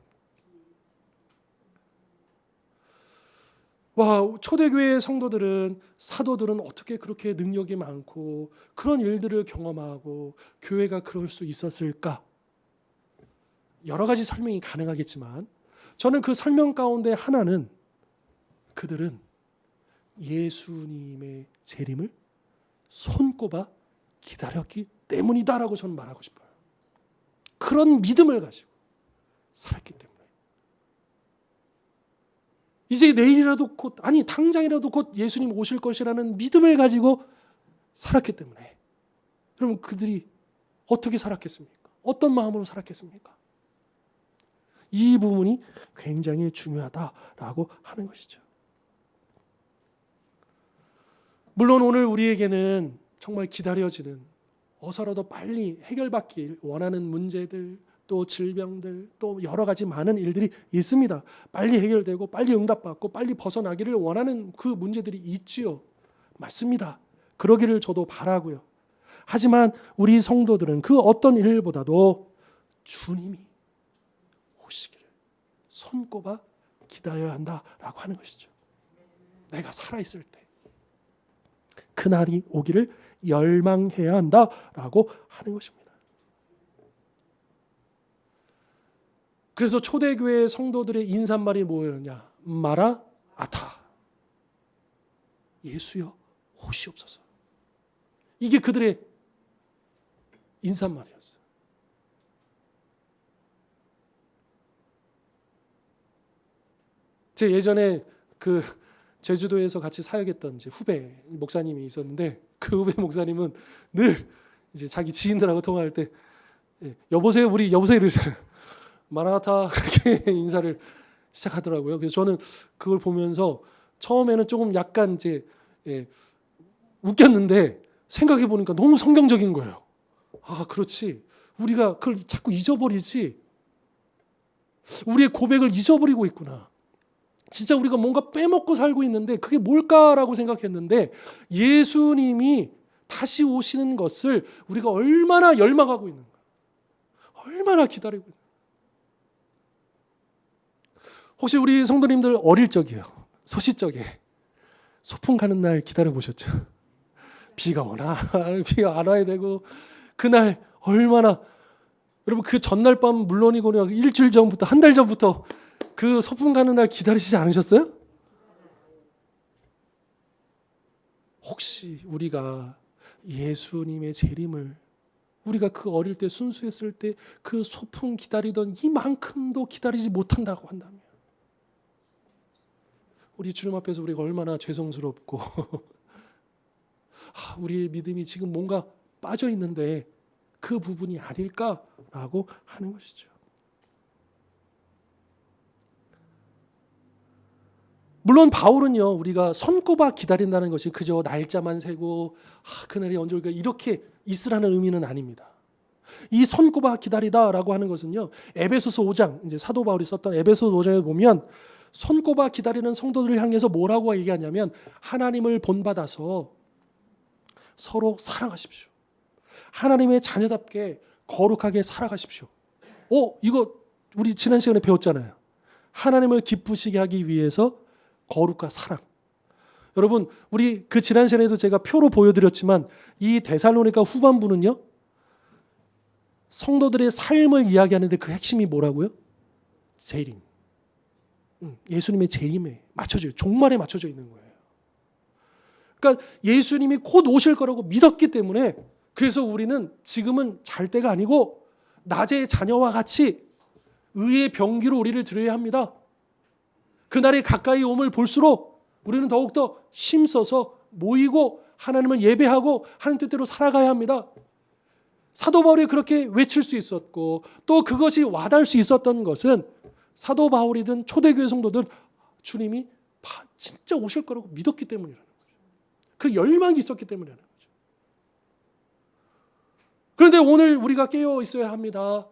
초대교회의 성도들은, 사도들은 어떻게 그렇게 능력이 많고 그런 일들을 경험하고 교회가 그럴 수 있었을까? 여러 가지 설명이 가능하겠지만 저는 그 설명 가운데 하나는 그들은 예수님의 재림을 손꼽아 기다렸기 때문이다라고 저는 말하고 싶어요. 그런 믿음을 가지고 살았기 때문에. 이제 내일이라도 곧, 아니 당장이라도 곧 예수님 오실 것이라는 믿음을 가지고 살았기 때문에. 여러분, 그들이 어떻게 살았겠습니까? 어떤 마음으로 살았겠습니까? 이 부분이 굉장히 중요하다라고 하는 것이죠. 물론 오늘 우리에게는 정말 기다려지는, 어서라도 빨리 해결받길 원하는 문제들, 또 질병들, 또 여러 가지 많은 일들이 있습니다. 빨리 해결되고 빨리 응답받고 빨리 벗어나기를 원하는 그 문제들이 있지요. 맞습니다. 그러기를 저도 바라고요. 하지만 우리 성도들은 그 어떤 일보다도 주님이 오시기를 손꼽아 기다려야 한다라고 하는 것이죠. 내가 살아있을 때 그날이 오기를 열망해야 한다라고 하는 것입니다. 그래서 초대교회 성도들의 인사말이 뭐였냐? 마라 아타. 예수여 오시옵소서. 이게 그들의 인사말이었어요. 제 예전에 그 제주도에서 같이 사역했던 이제 후배 목사님이 있었는데, 그 후배 목사님은 늘 이제 자기 지인들하고 통화할 때 여보세요, 우리 여보세요 이러잖아요. 마라나타 그렇게 인사를 시작하더라고요. 그래서 저는 그걸 보면서 처음에는 조금 약간 이제 웃겼는데 생각해 보니까 너무 성경적인 거예요. 아, 그렇지. 우리가 그걸 자꾸 잊어버리지. 우리의 고백을 잊어버리고 있구나. 진짜 우리가 뭔가 빼먹고 살고 있는데 그게 뭘까라고 생각했는데, 예수님이 다시 오시는 것을 우리가 얼마나 열망하고 있는가, 얼마나 기다리고 있는가. 혹시 우리 성도님들 어릴 적이에요, 소시적에 소풍 가는 날 기다려 보셨죠? 비가 오나 비가 안 와야 되고, 그날 얼마나, 여러분 그 전날 밤 물론이고 일주일 전부터, 한 달 전부터 그 소풍 가는 날 기다리시지 않으셨어요? 혹시 우리가 예수님의 재림을, 우리가 그 어릴 때 순수했을 때 그 소풍 기다리던 이만큼도 기다리지 못한다고 한다면, 우리 주님 앞에서 우리가 얼마나 죄송스럽고 우리의 믿음이 지금 뭔가 빠져 있는데 그 부분이 아닐까라고 하는 것이죠. 물론 바울은요, 우리가 손꼽아 기다린다는 것이 그저 날짜만 세고 그날이 언제 올까 이렇게 있으라는 의미는 아닙니다. 이 손꼽아 기다리다라고 하는 것은요, 에베소서 5장, 이제 사도 바울이 썼던 에베소서 5장에 보면 손꼽아 기다리는 성도들을 향해서 뭐라고 얘기하냐면, 하나님을 본받아서 서로 사랑하십시오. 하나님의 자녀답게 거룩하게 살아가십시오. 이거 우리 지난 시간에 배웠잖아요. 하나님을 기쁘시게 하기 위해서 거룩과 사랑. 여러분, 우리 그 지난 시간에도 제가 표로 보여드렸지만, 이 데살로니가 후반부는요, 성도들의 삶을 이야기하는데 그 핵심이 뭐라고요? 재림. 예수님의 재림에 맞춰져요. 종말에 맞춰져 있는 거예요. 그러니까 예수님이 곧 오실 거라고 믿었기 때문에, 그래서 우리는 지금은 잘 때가 아니고 낮의 자녀와 같이 의의 병기로 우리를 드려야 합니다. 그날이 가까이 옴을 볼수록 우리는 더욱더 힘써서 모이고 하나님을 예배하고 하는 뜻대로 살아가야 합니다. 사도 바울이 그렇게 외칠 수 있었고, 또 그것이 와닿을 수 있었던 것은 사도 바울이든 초대교회 성도들, 주님이 진짜 오실 거라고 믿었기 때문이라는 거죠. 그 열망이 있었기 때문이라는 거죠. 그런데 오늘 우리가 깨어 있어야 합니다.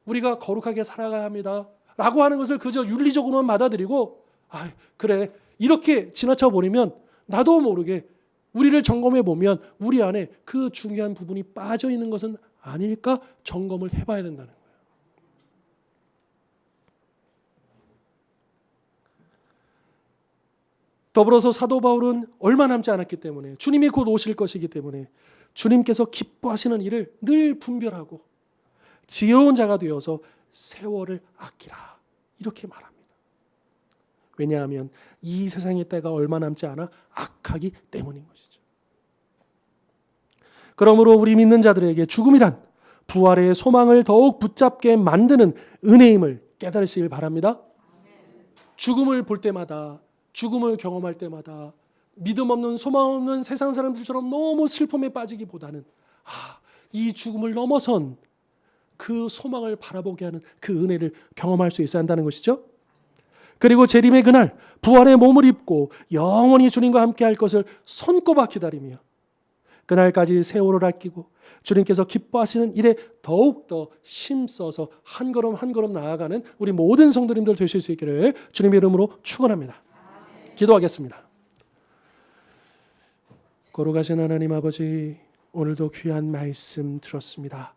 우리가 거룩하게 살아가야 합니다. 라고 하는 것을 그저 윤리적으로만 받아들이고, 그래, 이렇게 지나쳐 버리면 나도 모르게 우리를 점검해 보면 우리 안에 그 중요한 부분이 빠져 있는 것은 아닐까 점검을 해봐야 된다는 거예요. 더불어서 사도 바울은 얼마 남지 않았기 때문에, 주님이 곧 오실 것이기 때문에 주님께서 기뻐하시는 일을 늘 분별하고 지혜로운 자가 되어서 세월을 아끼라, 이렇게 말합니다. 왜냐하면 이 세상의 때가 얼마 남지 않아 악하기 때문인 것이죠. 그러므로 우리 믿는 자들에게 죽음이란 부활의 소망을 더욱 붙잡게 만드는 은혜임을 깨달으시길 바랍니다. 죽음을 볼 때마다, 죽음을 경험할 때마다 믿음 없는, 소망 없는 세상 사람들처럼 너무 슬픔에 빠지기보다는 이 죽음을 넘어선 그 소망을 바라보게 하는 그 은혜를 경험할 수 있어야 한다는 것이죠. 그리고 재림의 그날 부활의 몸을 입고 영원히 주님과 함께 할 것을 손꼽아 기다리며 그날까지 세월을 아끼고 주님께서 기뻐하시는 일에 더욱더 힘써서 한 걸음 한 걸음 나아가는 우리 모든 성도님들 되실 수 있기를 주님의 이름으로 축원합니다. 기도하겠습니다. 거룩하신 하나님 아버지, 오늘도 귀한 말씀 들었습니다.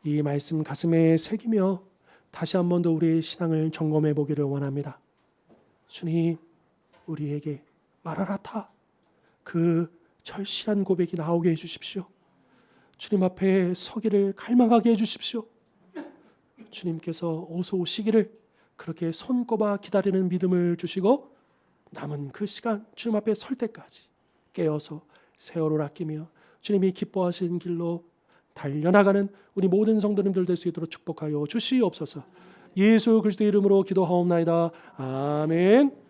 이 말씀 가슴에 새기며 다시 한 번 더 우리의 신앙을 점검해 보기를 원합니다. 주님, 우리에게 마라나타 그 절실한 고백이 나오게 해주십시오. 주님 앞에 서기를 갈망하게 해주십시오. 주님께서 어서 오시기를 그렇게 손꼽아 기다리는 믿음을 주시고 남은 그 시간 주님 앞에 설 때까지 깨어서 세월을 아끼며 주님이 기뻐하시는 길로 달려나가는 우리 모든 성도님들 될 수 있도록 축복하여 주시옵소서. 예수 그리스도의 이름으로 기도하옵나이다. 아멘.